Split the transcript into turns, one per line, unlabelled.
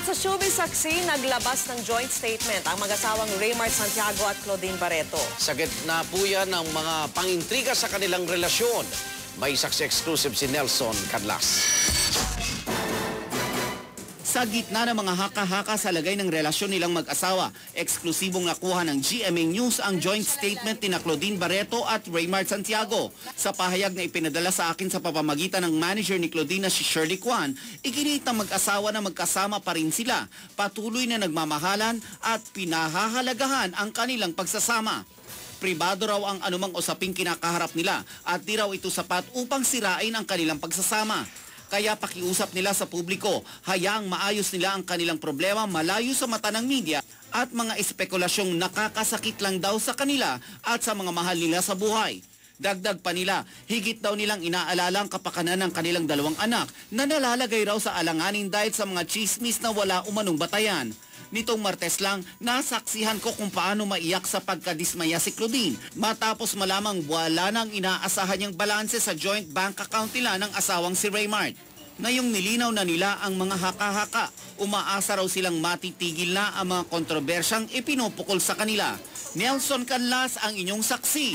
At sa showbiz saksi, naglabas ng joint statement ang mag-asawang Raymart Santiago at Claudine Barreto.
Sa gitna po yan ng mga pangintriga sa kanilang relasyon. May saksi exclusive si Nelson Cadlas.
Sa gitna ng mga haka-haka sa lagay ng relasyon nilang mag-asawa, eksklusibong nakuha ng GMA News ang joint statement ni Claudine Barreto at Raymart Santiago. Sa pahayag na ipinadala sa akin sa pamamagitan ng manager ni Claudine na si Shirley Kwan, iginit ng mag-asawa na magkasama pa rin sila, patuloy na nagmamahalan at pinahahalagahan ang kanilang pagsasama. Pribado raw ang anumang usaping kinakaharap nila at di raw ito sapat upang sirain ang kanilang pagsasama. Kaya pakiusap nila sa publiko, hayaang maayos nila ang kanilang problema malayo sa mata ng media at mga espekulasyong nakakasakit lang daw sa kanila at sa mga mahal nila sa buhay. Dagdag pa nila, higit daw nilang inaalala ang kapakanan ng kanilang dalawang anak na nalalagay raw sa alanganin dahil sa mga chismis na wala umanong batayan. Nitong Martes lang, nasaksihan ko kung paano maiyak sa pagkadismaya si Claudine matapos malamang wala nang inaasahan niyang balanse sa joint bank account nila ng asawang si Raymart. Ngayong nilinaw na nila ang mga haka-haka, umaasa raw silang matitigil na ang mga kontrobersyang ipinupukol sa kanila. Nelson Cadlas ang inyong saksi.